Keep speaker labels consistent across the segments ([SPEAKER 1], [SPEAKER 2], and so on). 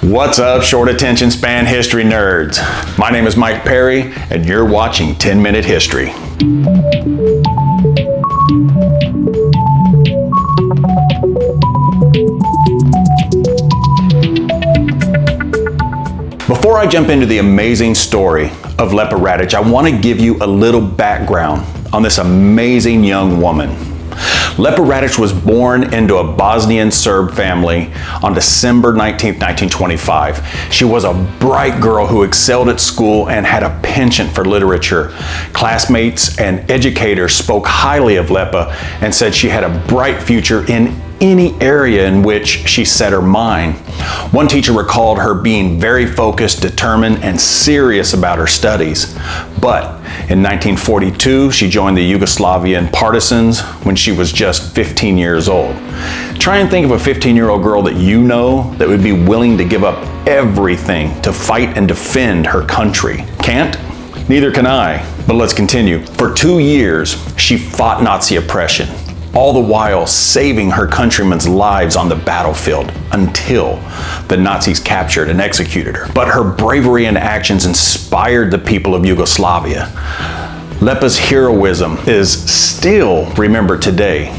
[SPEAKER 1] What's up, short attention span history nerds? My name is Mike Perry, and you're watching 10-Minute History. Before I jump into the amazing story of Lepa Radic, I want to give you a little background on this amazing young woman. Lepa Radic was born into a Bosnian Serb family on December 19, 1925. She was a bright girl who excelled at school and had a penchant for literature. Classmates and educators spoke highly of Lepa and said she had a bright future in any area in which she set her mind. One teacher recalled her being very focused, determined, and serious about her studies. But in 1942, she joined the Yugoslavian partisans when she was just 15 years old. Try and think of a 15-year-old girl that you know that would be willing to give up everything to fight and defend her country. Can't? Neither can I. But let's continue. For 2 years, she fought Nazi oppression, all the while saving her countrymen's lives on the battlefield until the Nazis captured and executed her. But her bravery and actions inspired the people of Yugoslavia. Lepa's heroism is still remembered today.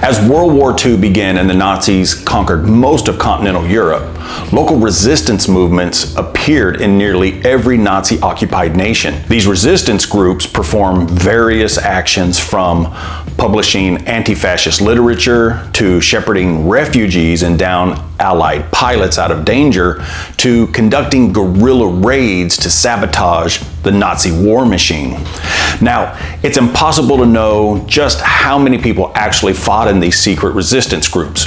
[SPEAKER 1] As World War II began and the Nazis conquered most of continental Europe, local resistance movements appeared in nearly every Nazi-occupied nation. These resistance groups performed various actions, from publishing anti-fascist literature to shepherding refugees and downed Allied pilots out of danger to conducting guerrilla raids to sabotage the Nazi war machine. Now, it's impossible to know just how many people actually fought in these secret resistance groups.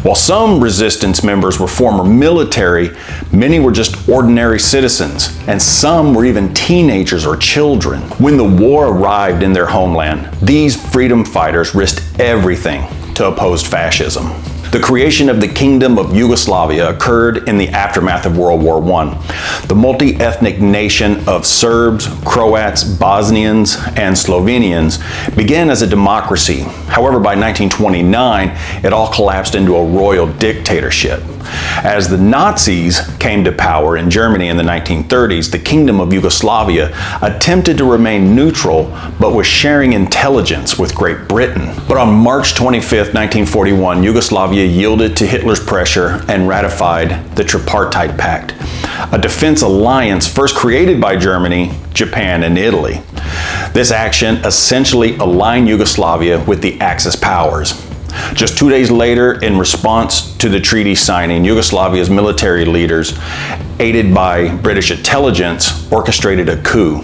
[SPEAKER 1] While some resistance members were former military, many were just ordinary citizens, and some were even teenagers or children. When the war arrived in their homeland, these freedom fighters risked everything to oppose fascism. The creation of the Kingdom of Yugoslavia occurred in the aftermath of World War I. The multi-ethnic nation of Serbs, Croats, Bosnians, and Slovenians began as a democracy. However, by 1929, it all collapsed into a royal dictatorship. As the Nazis came to power in Germany in the 1930s, the Kingdom of Yugoslavia attempted to remain neutral, but was sharing intelligence with Great Britain. But on March 25, 1941, Yugoslavia yielded to Hitler's pressure and ratified the Tripartite Pact, a defense alliance first created by Germany, Japan, and Italy. This action essentially aligned Yugoslavia with the Axis powers. Just 2 days later, in response to the treaty signing, Yugoslavia's military leaders, aided by British intelligence, orchestrated a coup,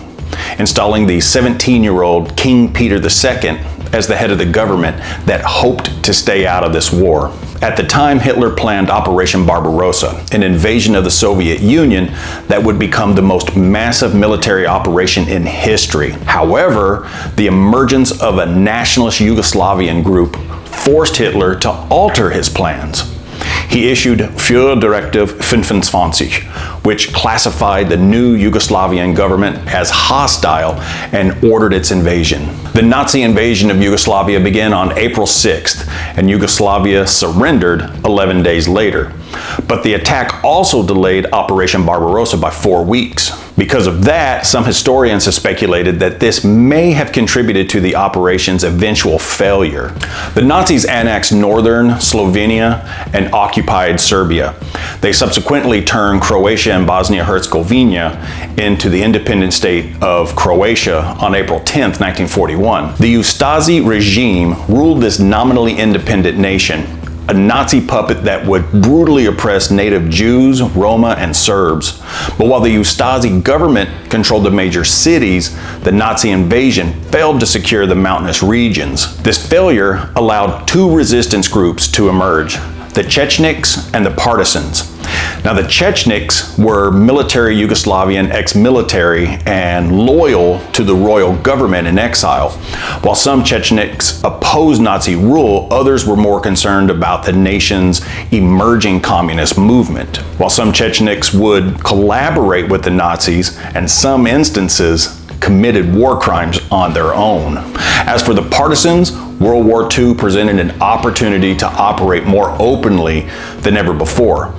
[SPEAKER 1] installing the 17-year-old King Peter II as the head of the government that hoped to stay out of this war. At the time, Hitler planned Operation Barbarossa, an invasion of the Soviet Union that would become the most massive military operation in history. However, the emergence of a nationalist Yugoslavian group forced Hitler to alter his plans. He issued Führerdirektive 25, which classified the new Yugoslavian government as hostile and ordered its invasion. The Nazi invasion of Yugoslavia began on April 6th, and Yugoslavia surrendered 11 days later. But the attack also delayed Operation Barbarossa by 4 weeks. Because of that, some historians have speculated that this may have contributed to the operation's eventual failure. The Nazis annexed northern Slovenia and occupied Serbia. They subsequently turned Croatia and Bosnia-Herzegovina into the independent state of Croatia on April 10, 1941. The Ustasi regime ruled this nominally independent nation, a Nazi puppet that would brutally oppress native Jews, Roma, and Serbs. But while the Ustasi government controlled the major cities, the Nazi invasion failed to secure the mountainous regions. This failure allowed two resistance groups to emerge: the Chechniks and the partisans. Now, the Chechniks were military Yugoslavian ex-military and loyal to the royal government in exile. While some Chechniks opposed Nazi rule, others were more concerned about the nation's emerging communist movement. While some Chechniks would collaborate with the Nazis, and some instances committed war crimes on their own. As for the partisans, World War II presented an opportunity to operate more openly than ever before.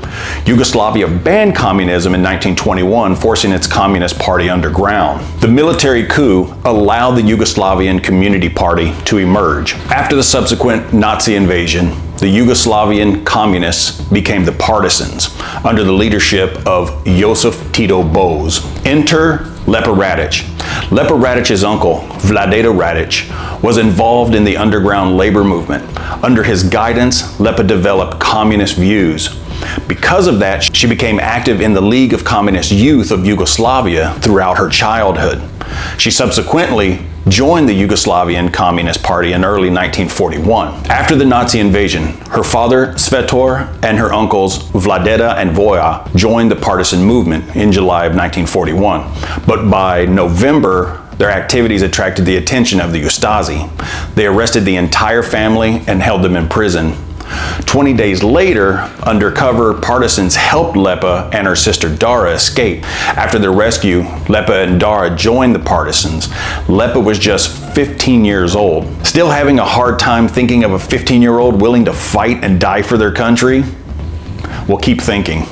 [SPEAKER 1] Yugoslavia banned communism in 1921, forcing its Communist Party underground. The military coup allowed the Yugoslavian Community Party to emerge. After the subsequent Nazi invasion, the Yugoslavian communists became the Partisans under the leadership of Josip Tito Boz. Enter Lepa Radic. Lepa Radic's uncle, Vladeta Radic, was involved in the underground labor movement. Under his guidance, Lepa developed communist views. Because of that, she became active in the League of Communist Youth of Yugoslavia throughout her childhood. She subsequently joined the Yugoslavian Communist Party in early 1941. After the Nazi invasion, her father, Svetor, and her uncles, Vladeta and Voja, joined the partisan movement in July of 1941. But by November, their activities attracted the attention of the Ustasi. They arrested the entire family and held them in prison. 20 days later, undercover partisans helped Lepa and her sister Dara escape. After their rescue, Lepa and Dara joined the partisans. Lepa was just 15 years old. Still having a hard time thinking of a 15-year-old willing to fight and die for their country? Well, keep thinking.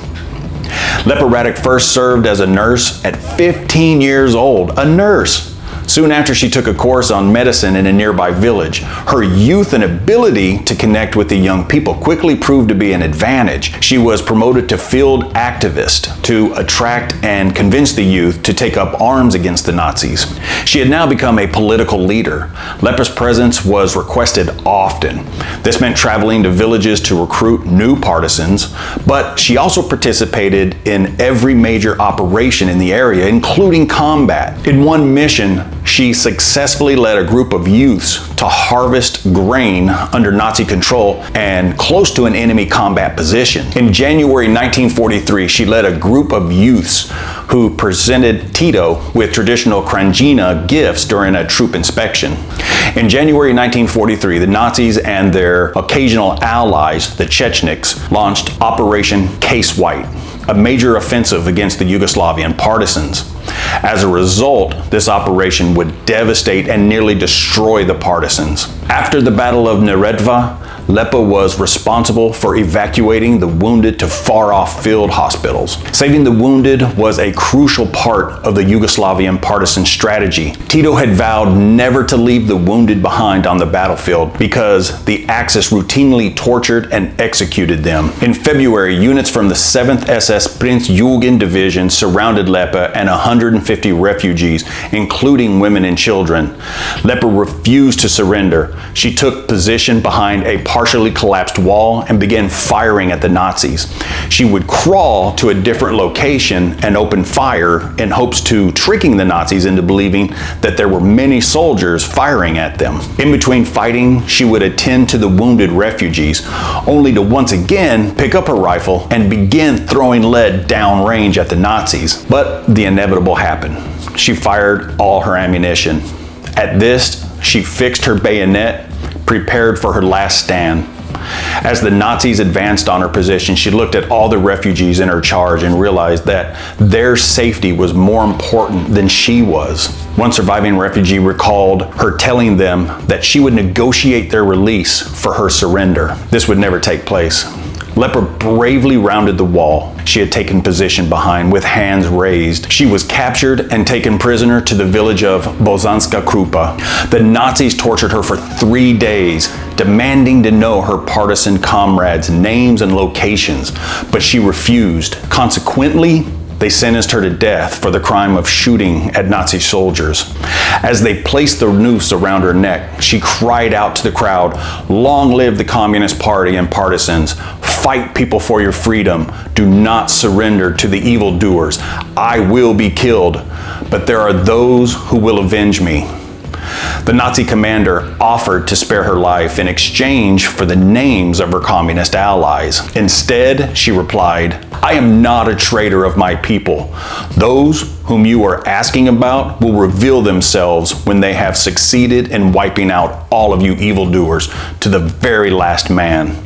[SPEAKER 1] Lepa Radic first served as a nurse at 15 years old. A nurse! Soon after, she took a course on medicine in a nearby village. Her youth and ability to connect with the young people quickly proved to be an advantage. She was promoted to field activist to attract and convince the youth to take up arms against the Nazis. She had now become a political leader. Lepa's presence was requested often. This meant traveling to villages to recruit new partisans, but she also participated in every major operation in the area, including combat. In one mission, she successfully led a group of youths to harvest grain under Nazi control and close to an enemy combat position. In January 1943, she led a group of youths who presented Tito with traditional Krajina gifts during a troop inspection. In January 1943, the Nazis and their occasional allies, the Checheniks, launched Operation Case White, a major offensive against the Yugoslavian partisans. As a result, this operation would devastate and nearly destroy the partisans. After the Battle of Neretva, Lepa was responsible for evacuating the wounded to far-off field hospitals. Saving the wounded was a crucial part of the Yugoslavian partisan strategy. Tito had vowed never to leave the wounded behind on the battlefield because the Axis routinely tortured and executed them. In February, units from the 7th SS Prince Eugen Division surrounded Lepa and 150 refugees, including women and children. Lepa refused to surrender. She took position behind a partially collapsed wall and began firing at the Nazis. She would crawl to a different location and open fire in hopes to tricking the Nazis into believing that there were many soldiers firing at them. In between fighting, she would attend to the wounded refugees, only to once again pick up her rifle and begin throwing lead downrange at the Nazis. But the inevitable happened. She fired all her ammunition. At this, she fixed her bayonet, prepared for her last stand. As the Nazis advanced on her position, she looked at all the refugees in her charge and realized that their safety was more important than she was. One surviving refugee recalled her telling them that she would negotiate their release for her surrender. This would never take place. Lepa bravely rounded the wall she had taken position behind with hands raised. She was captured and taken prisoner to the village of Bosanska Krupa. The Nazis tortured her for 3 days, demanding to know her partisan comrades' names and locations, but she refused. Consequently, they sentenced her to death for the crime of shooting at Nazi soldiers. As they placed the noose around her neck, she cried out to the crowd, "Long live the Communist Party and partisans. Fight, people, for your freedom. Do not surrender to the evildoers. I will be killed, but there are those who will avenge me." The Nazi commander offered to spare her life in exchange for the names of her communist allies. Instead, she replied, "I am not a traitor of my people. Those whom you are asking about will reveal themselves when they have succeeded in wiping out all of you evildoers to the very last man."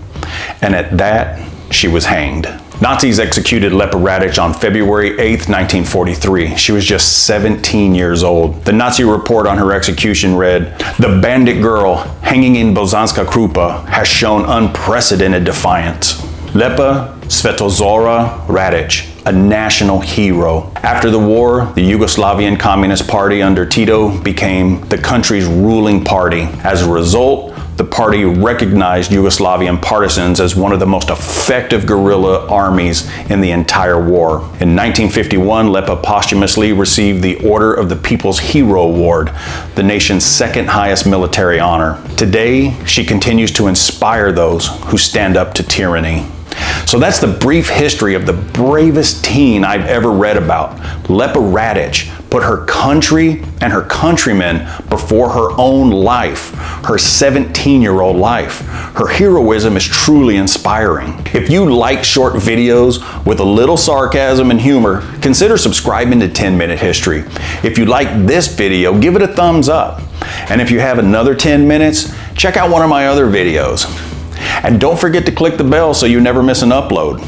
[SPEAKER 1] And at that, she was hanged. Nazis executed Lepa Radic on February 8, 1943. She was just 17 years old. The Nazi report on her execution read, "The bandit girl hanging in Bosanska Krupa has shown unprecedented defiance. Lepa Svetozora Radic, a national hero." After the war, the Yugoslavian Communist Party under Tito became the country's ruling party. As a result, the party recognized Yugoslavian partisans as one of the most effective guerrilla armies in the entire war. In 1951, Lepa posthumously received the Order of the People's Hero Award, the nation's second highest military honor. Today, she continues to inspire those who stand up to tyranny. So that's the brief history of the bravest teen I've ever read about. Lepa Radic put her country and her countrymen before her own life, her 17-year-old life. Her heroism is truly inspiring. If you like short videos with a little sarcasm and humor, consider subscribing to 10-Minute History. If you like this video, give it a thumbs up. And if you have another 10 minutes, check out one of my other videos. And don't forget to click the bell so you never miss an upload.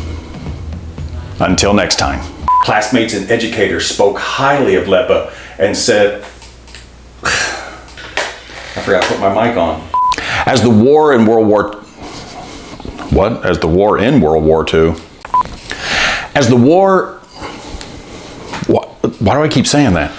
[SPEAKER 1] Until next time. Classmates and educators spoke highly of Lepa and said, I forgot to put my mic on. As the war in World War II. Why do I keep saying that?